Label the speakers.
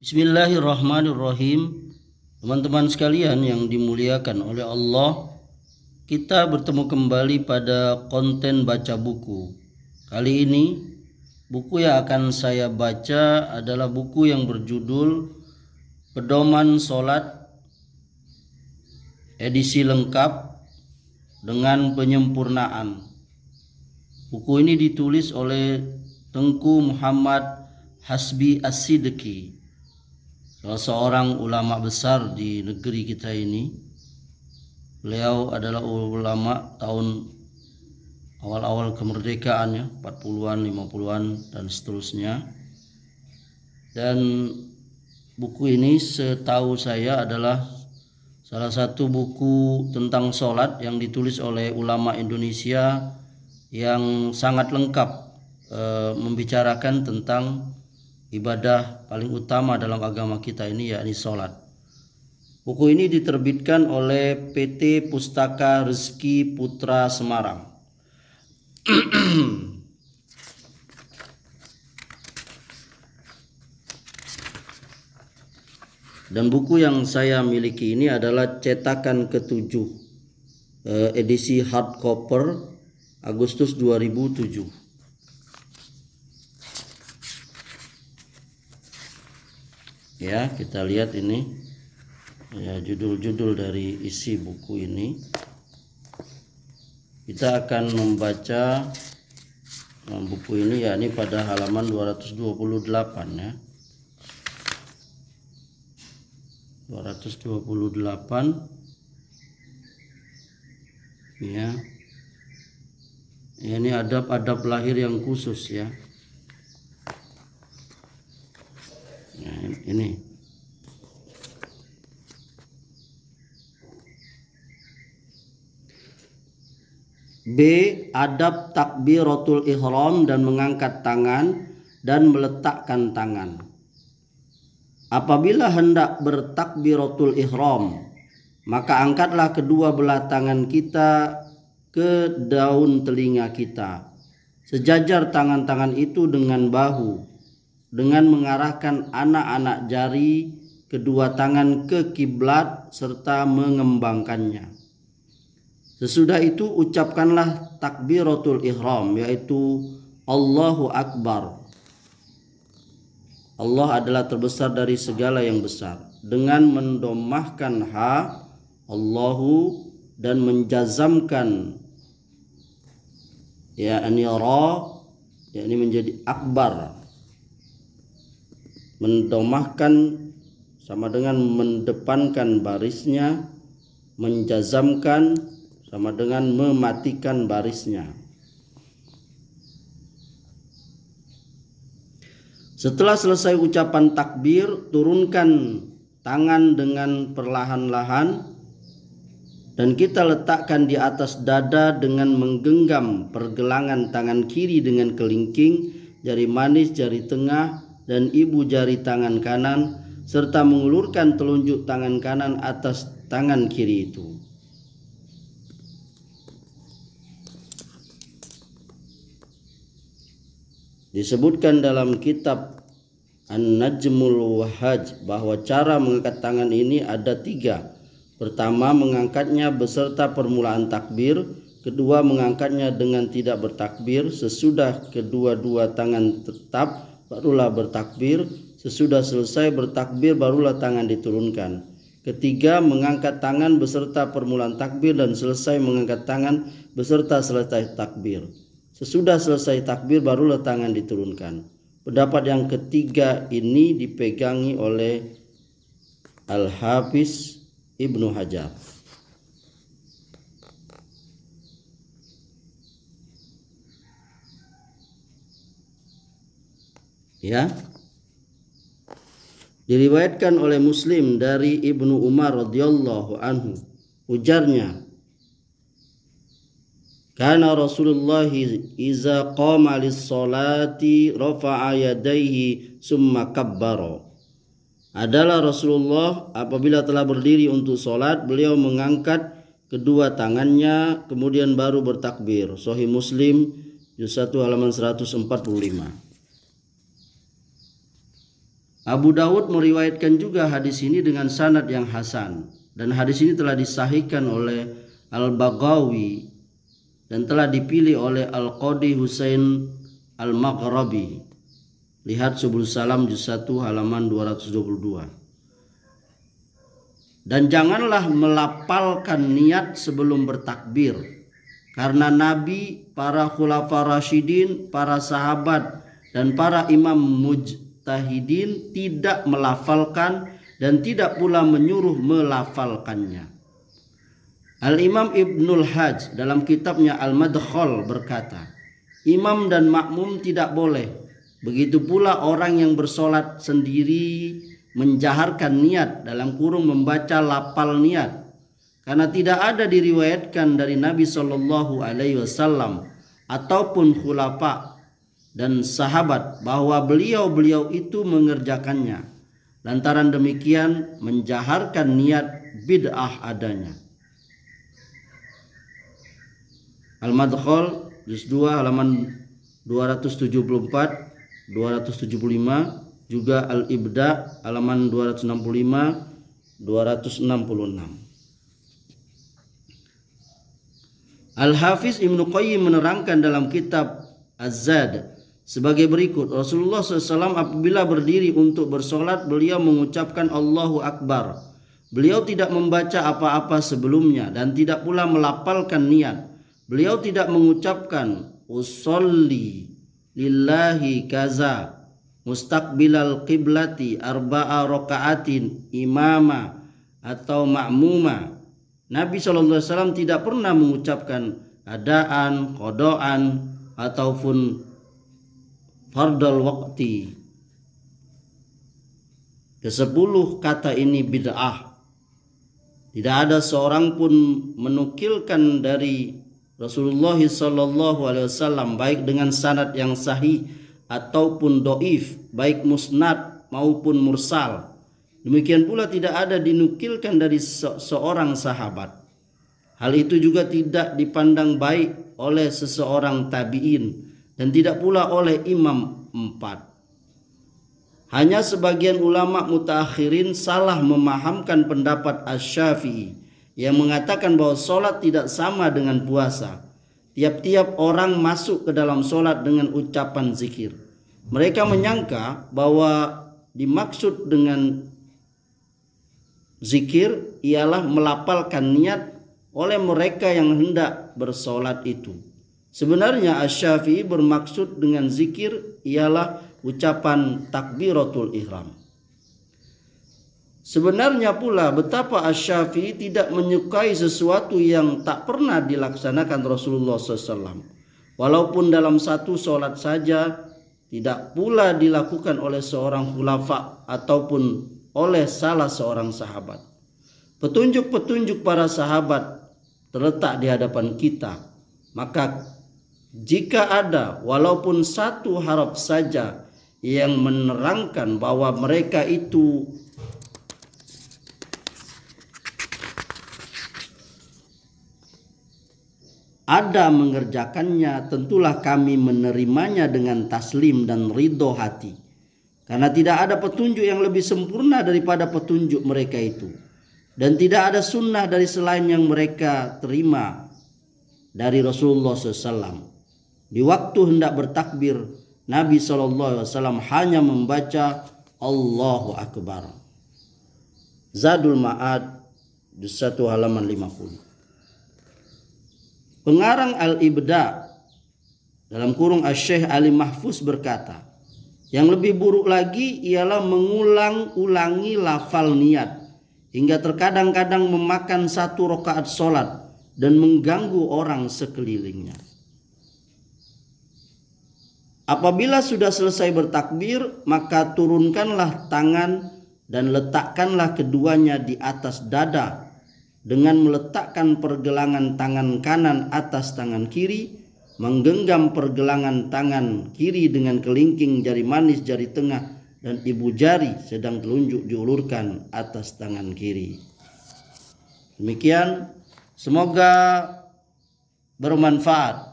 Speaker 1: Bismillahirrahmanirrahim. Teman-teman sekalian yang dimuliakan oleh Allah, kita bertemu kembali pada konten baca buku. Kali ini buku yang akan saya baca adalah buku yang berjudul Pedoman Salat edisi lengkap dengan penyempurnaan. Buku ini ditulis oleh Tengku Muhammad Hasbi As-Siddiqi, salah seorang ulama besar di negeri kita ini. Beliau adalah ulama tahun awal-awal kemerdekaan ya, 40-an, 50-an dan seterusnya. Dan buku ini setahu saya adalah salah satu buku tentang sholat yang ditulis oleh ulama Indonesia yang sangat lengkap, membicarakan tentang ibadah paling utama dalam agama kita ini, yakni sholat. Buku ini diterbitkan oleh PT Pustaka Rezeki Putra Semarang. Dan buku yang saya miliki ini adalah cetakan ke-7, edisi hardcover Agustus 2007. Ya, kita lihat ini ya, judul-judul dari isi buku ini. Kita akan membaca buku ini yakni pada halaman 228 ya. 228 ya. Ini adab-adab lahir yang khusus ya. Nah, ini B. Adab takbiratul ihram dan mengangkat tangan dan meletakkan tangan. Apabila hendak bertakbiratul ihram, maka angkatlah kedua belah tangan kita ke daun telinga kita, sejajar tangan-tangan itu dengan bahu, dengan mengarahkan anak-anak jari kedua tangan ke kiblat serta mengembangkannya. Sesudah itu ucapkanlah takbiratul ihram, yaitu Allahu Akbar. Allah adalah terbesar dari segala yang besar, dengan mendomahkan ha Allahu dan menjazamkan yakni ra, yakni menjadi akbar. Mendomahkan sama dengan mendepankan barisnya, menjazamkan sama dengan mematikan barisnya. Setelah selesai ucapan takbir, turunkan tangan dengan perlahan-lahan dan kita letakkan di atas dada dengan menggenggam pergelangan tangan kiri dengan kelingking, jari manis, jari tengah, dan ibu jari tangan kanan, serta mengulurkan telunjuk tangan kanan atas tangan kiri itu. Disebutkan dalam kitab An-Najmul Wahaj bahwa cara mengangkat tangan ini ada 3. Pertama, mengangkatnya beserta permulaan takbir. Kedua, mengangkatnya dengan tidak bertakbir. Sesudah kedua-dua tangan tetap, barulah bertakbir. Sesudah selesai bertakbir, barulah tangan diturunkan. Ketiga, mengangkat tangan beserta permulaan takbir dan selesai mengangkat tangan beserta selesai takbir. Sesudah selesai takbir, barulah tangan diturunkan. Pendapat yang ketiga ini dipegangi oleh Al-Hafiz Ibnu Hajar. Ya. Diriwayatkan oleh Muslim dari Ibnu Umar radhiyallahu anhu, ujarnya, kana Rasulullah iza qama lis-salati rafa'a yadayhi summa kabbara. Adalah Rasulullah apabila telah berdiri untuk salat, beliau mengangkat kedua tangannya kemudian baru bertakbir. Sahih Muslim juz 1 halaman 145. Abu Dawud meriwayatkan juga hadis ini dengan sanad yang hasan, dan hadis ini telah disahihkan oleh Al-Baghawi dan telah dipilih oleh Al-Qadi Husain Al-Maghrabi. Lihat Subul Salam juz 1 halaman 222. Dan janganlah melapalkan niat sebelum bertakbir, karena Nabi, para khulafa rasyidin, para sahabat dan para imam mujtahidin tidak melafalkan dan tidak pula menyuruh melafalkannya. Al-Imam Ibnul Hajj dalam kitabnya Al-Madkhal berkata, imam dan makmum tidak boleh, begitu pula orang yang bersolat sendiri menjaharkan niat dalam kurung membaca lapal niat, karena tidak ada diriwayatkan dari Nabi Shallallahu Alaihi Wasallam ataupun khulafa dan sahabat bahwa beliau itu mengerjakannya. Lantaran demikian menjaharkan niat bid'ah adanya. Al-Madkhal juz 2 halaman 274, 275, juga Al-Ibda halaman 265, 266. Al-Hafiz Ibnu Qayyim menerangkan dalam kitab Az-Zad sebagai berikut. Rasulullah SAW apabila berdiri untuk bersolat, beliau mengucapkan Allahu Akbar. Beliau tidak membaca apa-apa sebelumnya dan tidak pula melapalkan niat. Beliau tidak mengucapkan usolli lillahi kaza mustaqbilal qiblati arba'a raka'atin imama atau ma'muma. Nabi SAW tidak pernah mengucapkan adaan, qodoan ataupun fardal waqti. Ke-10 kata ini bid'ah. Tidak ada seorang pun menukilkan dari Rasulullah SAW baik dengan sanad yang sahih ataupun doif, baik musnad maupun mursal. Demikian pula tidak ada dinukilkan dari seorang sahabat. Hal itu juga tidak dipandang baik oleh seseorang tabi'in dan tidak pula oleh imam 4. Hanya sebagian ulama mutaakhirin salah memahamkan pendapat Asy-Syafi'i yang mengatakan bahwa sholat tidak sama dengan puasa. Tiap-tiap orang masuk ke dalam sholat dengan ucapan zikir. Mereka menyangka bahwa dimaksud dengan zikir ialah melapalkan niat oleh mereka yang hendak bersolat itu. Sebenarnya Asy-Syafi'i bermaksud dengan zikir ialah ucapan takbiratul ihram. Sebenarnya pula betapa Asy-Syafi'i tidak menyukai sesuatu yang tak pernah dilaksanakan Rasulullah SAW. Walaupun dalam satu solat saja tidak pula dilakukan oleh seorang khulafa ataupun oleh salah seorang sahabat. Petunjuk-petunjuk para sahabat terletak di hadapan kita. Maka jika ada walaupun satu haraf saja yang menerangkan bahwa mereka itu ada mengerjakannya, tentulah kami menerimanya dengan taslim dan ridho hati. Karena tidak ada petunjuk yang lebih sempurna daripada petunjuk mereka itu. Dan tidak ada sunnah dari selain yang mereka terima dari Rasulullah SAW. Di waktu hendak bertakbir, Nabi SAW hanya membaca Allahu Akbar. Zadul Ma'ad juz 1 halaman 50. Pengarang Al-Ibda dalam kurung Asy-Syaikh Ali Mahfuz berkata, yang lebih buruk lagi ialah mengulang-ulangi lafal niat hingga terkadang-kadang memakan satu rakaat solat dan mengganggu orang sekelilingnya. Apabila sudah selesai bertakbir, maka turunkanlah tangan dan letakkanlah keduanya di atas dada dengan meletakkan pergelangan tangan kanan atas tangan kiri, menggenggam pergelangan tangan kiri dengan kelingking jari manis jari tengah dan ibu jari, sedang telunjuk diulurkan atas tangan kiri. Demikian, semoga bermanfaat.